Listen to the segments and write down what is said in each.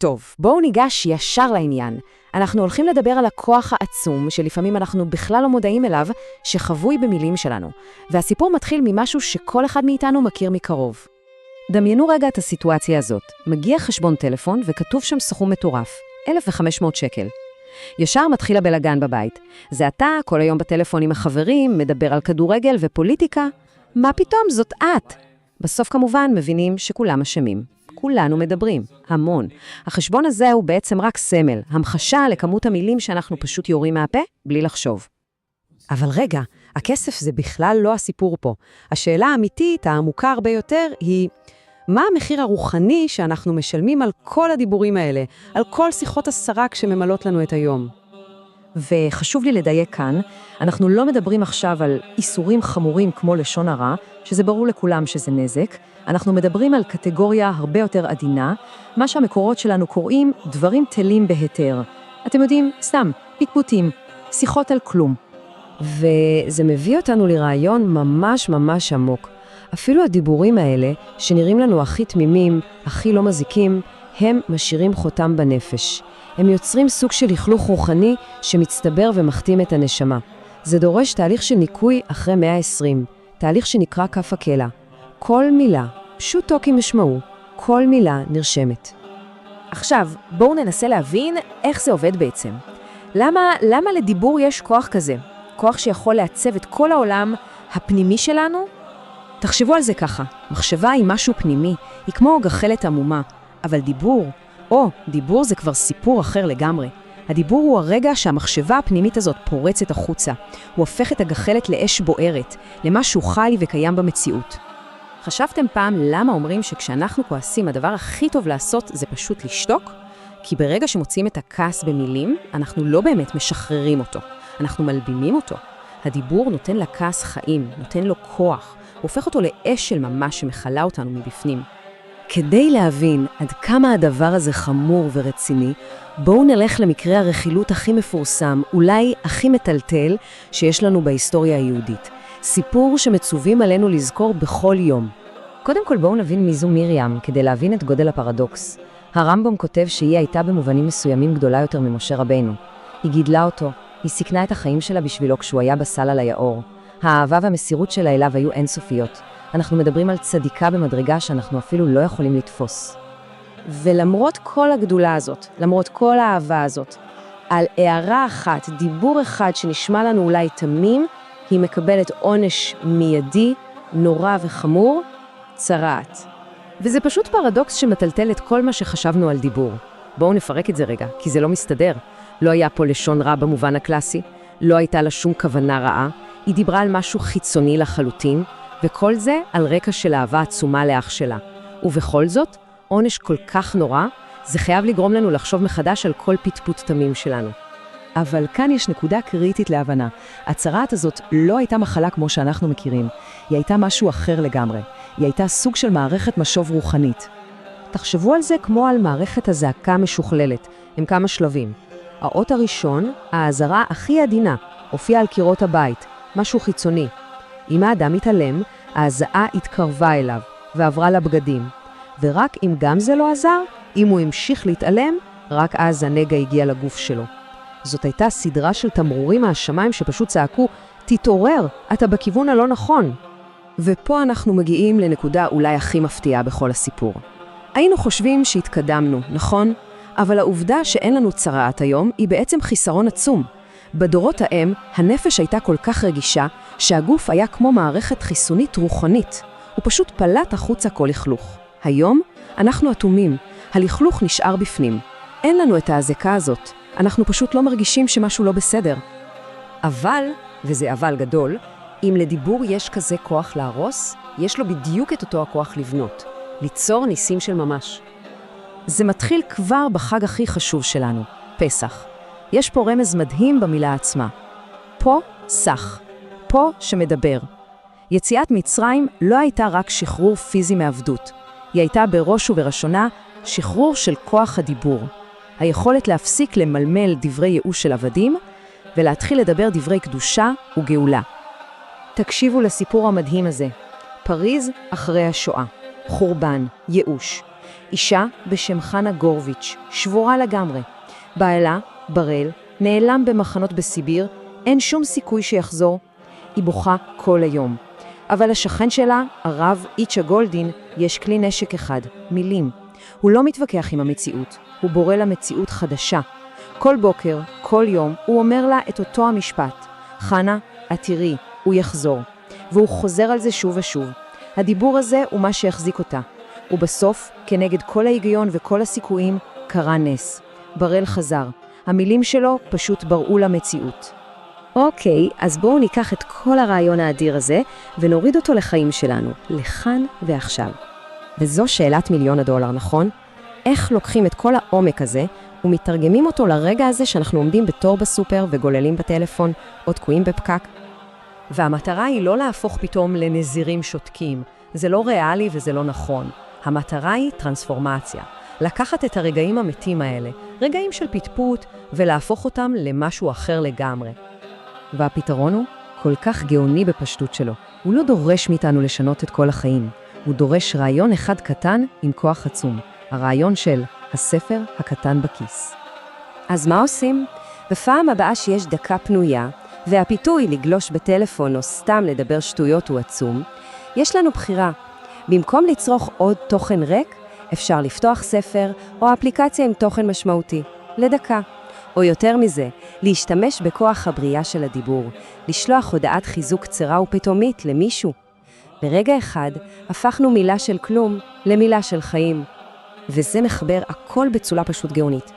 טוב, בואו ניגש ישר לעניין. אנחנו הולכים לדבר על הכוח העצום, שלפעמים אנחנו בכלל לא מודעים אליו, שחבוי במילים שלנו. והסיפור מתחיל ממשהו שכל אחד מאיתנו מכיר מקרוב. דמיינו רגע את הסיטואציה הזאת. מגיע חשבון טלפון וכתוב שם סכום מטורף, 1,500 שקל. ישר מתחיל הבלגן בבית. זה אתה, כל היום בטלפון עם החברים, מדבר על כדורגל ופוליטיקה. מה פתאום, זאת את? בסוף כמובן מבינים שכולם אשמים. כולנו מדברים, המון. החשבון הזה הוא בעצם רק סמל, המחשה לכמות המילים שאנחנו פשוט יורים מהפה, בלי לחשוב. אבל רגע, הכסף זה בכלל לא הסיפור פה. השאלה האמיתית, העמוקה הרבה יותר, היא מה המחיר הרוחני שאנחנו משלמים על כל הדיבורים האלה, על כל שיחות הסרק שממלאות לנו את היום. וחשוב לי לדייק כאן, אנחנו לא מדברים עכשיו על איסורים חמורים כמו לשון הרע, שזה ברור לכולם שזה נזק, אנחנו מדברים על קטגוריה הרבה יותר עדינה, מה שהמקורות שלנו קוראים דברים תלים בהיתר. אתם יודעים, סתם, פטפוטים, שיחות על כלום. וזה מביא אותנו לרעיון ממש ממש עמוק. אפילו הדיבורים האלה, שנראים לנו הכי תמימים, הכי לא מזיקים, הם משאירים חותם בנפש. הם יוצרים סוג של לכלוך רוחני שמצטבר ומחתים את הנשמה. זה דורש תהליך של ניקוי אחרי 120, תהליך שנקרא כף הקלע. כל מילה, פשוטו כמשמעו, כל מילה נרשמת. עכשיו, בואו ננסה להבין איך זה עובד בעצם. למה לדיבור יש כוח כזה? כוח שיכול לעצב את כל העולם הפנימי שלנו? תחשבו על זה ככה, מחשבה היא משהו פנימי, היא כמו גחלת עמומה, אבל דיבור זה כבר סיפור אחר לגמרי. הדיבור הוא הרגע שהמחשבה הפנימית הזאת פורצת החוצה, הוא הופך את הגחלת לאש בוערת, למשהו חי וקיים במציאות. חשבתם פעם למה אומרים שכשאנחנו כועסים הדבר הכי טוב לעשות זה פשוט לשתוק? כי ברגע שמוצאים את הכעס במילים, אנחנו לא באמת משחררים אותו, אנחנו מלבימים אותו. הדיבור נותן לכעס חיים, נותן לו כוח, הוא הופך אותו לאש של ממש שמחלה אותנו מבפנים. כדי להבין עד כמה הדבר הזה חמור ורציני, בואו נלך למקרה הרכילות הכי מפורסם, אולי הכי מטלטל שיש לנו בהיסטוריה היהודית. סיפור שמצווים עלינו לזכור בכל יום. קודם כל בואו נבין מי זו מרים, כדי להבין את גודל הפרדוקס. הרמב"ם כותב שהיא הייתה במובנים מסוימים גדולה יותר ממשה רבנו. היא גידלה אותו, היא סיכנה את החיים שלה בשבילו כשהוא היה בסל על היאור. האהבה והמסירות שלה אליו היו אינסופיות. אנחנו מדברים על צדיקה במדרגה שאנחנו אפילו לא יכולים לתפוס. ולמרות כל הגדולה הזאת, למרות כל האהבה הזאת, על הערה אחת, דיבור אחד שנשמע לנו אולי תמים, היא מקבלת עונש מיידי, נורא וחמור, צרעת. וזה פשוט פרדוקס שמטלטל את כל מה שחשבנו על דיבור. בואו נפרק את זה רגע, כי זה לא מסתדר. לא היה פה לשון רע במובן הקלאסי, לא הייתה לה שום כוונה רעה, היא דיברה על משהו חיצוני לחלוטין, וכל זה על רקע של אהבה עצומה לאח שלה. ובכל זאת, עונש כל כך נורא, זה חייב לגרום לנו לחשוב מחדש על כל פטפוט תמים שלנו. אבל כאן יש נקודה קריטית להבנה. הצרעת הזאת לא הייתה מחלה כמו שאנחנו מכירים. היא הייתה משהו אחר לגמרי. היא הייתה סוג של מערכת משוב רוחנית. תחשבו על זה כמו על מערכת הזעקה משוכללת, עם כמה שלבים. האות הראשון, האזהרה הכי עדינה, הופיעה על קירות הבית, משהו חיצוני. אם האדם מתעלם, ההזעה התקרבה אליו ועברה לבגדים. ורק אם גם זה לא עזר, אם הוא המשיך להתעלם, רק אז הנגע הגיע לגוף שלו. זאת הייתה סדרה של תמרורים מהשמיים שפשוט צעקו, תתעורר, אתה בכיוון הלא נכון. ופה אנחנו מגיעים לנקודה אולי הכי מפתיעה בכל הסיפור. היינו חושבים שהתקדמנו, נכון? אבל העובדה שאין לנו צרעת היום היא בעצם חיסרון עצום. בדורות ההם, הנפש הייתה כל כך רגישה שהגוף היה כמו מערכת חיסונית רוחנית. הוא פשוט פלט החוצה כל לכלוך. היום אנחנו אטומים, הלכלוך נשאר בפנים. אין לנו את ההזקה הזאת, אנחנו פשוט לא מרגישים שמשהו לא בסדר. אבל, וזה אבל גדול, אם לדיבור יש כזה כוח להרוס, יש לו בדיוק את אותו הכוח לבנות, ליצור ניסים של ממש. זה מתחיל כבר בחג הכי חשוב שלנו, פסח. יש פה רמז מדהים במילה עצמה. פה סך, פה שמדבר. יציאת מצרים לא הייתה רק שחרור פיזי מעבדות, היא הייתה בראש ובראשונה שחרור של כוח הדיבור. היכולת להפסיק למלמל דברי ייאוש של עבדים, ולהתחיל לדבר דברי קדושה וגאולה. תקשיבו לסיפור המדהים הזה. פריז אחרי השואה, חורבן, ייאוש. אישה בשם חנה גורביץ', שבורה לגמרי. בעלה, בראל, נעלם במחנות בסיביר, אין שום סיכוי שיחזור. היא בוכה כל היום. אבל השכן שלה, הרב איצ'ה גולדין, יש כלי נשק אחד, מילים. הוא לא מתווכח עם המציאות, הוא בורא לה מציאות חדשה. כל בוקר, כל יום, הוא אומר לה את אותו המשפט. חנה, את תראי, הוא יחזור. והוא חוזר על זה שוב ושוב. הדיבור הזה הוא מה שהחזיק אותה. ובסוף, כנגד כל ההיגיון וכל הסיכויים, קרה נס. בראל חזר. המילים שלו פשוט בראו למציאות. אוקיי, אז בואו ניקח את כל הרעיון האדיר הזה ונוריד אותו לחיים שלנו, לכאן ועכשיו. וזו שאלת $1,000,000, נכון? איך לוקחים את כל העומק הזה ומתרגמים אותו לרגע הזה שאנחנו עומדים בתור בסופר וגוללים בטלפון או תקועים בפקק? והמטרה היא לא להפוך פתאום לנזירים שותקים. זה לא ריאלי וזה לא נכון. המטרה היא טרנספורמציה. לקחת את הרגעים המתים האלה, רגעים של פטפוט, ולהפוך אותם למשהו אחר לגמרי. והפתרון הוא כל כך גאוני בפשטות שלו. הוא לא דורש מאיתנו לשנות את כל החיים. הוא דורש רעיון אחד קטן עם כוח עצום. הרעיון של הספר הקטן בכיס. אז מה עושים? בפעם הבאה שיש דקה פנויה, והפיתוי לגלוש בטלפון או סתם לדבר שטויות הוא עצום, יש לנו בחירה. במקום לצרוך עוד תוכן ריק, אפשר לפתוח ספר או אפליקציה עם תוכן משמעותי, לדקה. או יותר מזה, להשתמש בכוח הבריאה של הדיבור, לשלוח הודעת חיזוק קצרה ופתאומית למישהו. ברגע אחד, הפכנו מילה של כלום למילה של חיים. וזה מחבר הכל בצורה פשוט גאונית.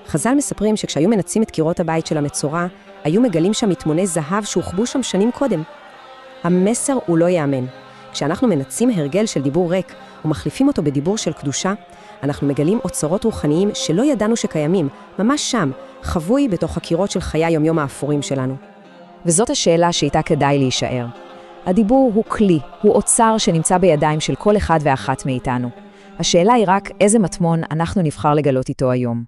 חז"ל מספרים שכשהיו מנצים את קירות הבית של המצורע, היו מגלים שם מטמוני זהב שהוחבו שם שנים קודם. המסר הוא לא יאמן. כשאנחנו מנצים הרגל של דיבור ריק ומחליפים אותו בדיבור של קדושה, אנחנו מגלים אוצרות רוחניים שלא ידענו שקיימים, ממש שם, חבוי בתוך הקירות של חיי היומיום האפורים שלנו. וזאת השאלה שאיתה כדאי להישאר. הדיבור הוא כלי, הוא אוצר שנמצא בידיים של כל אחד ואחת מאיתנו. השאלה היא רק איזה מטמון אנחנו נבחר לגלות איתו היום.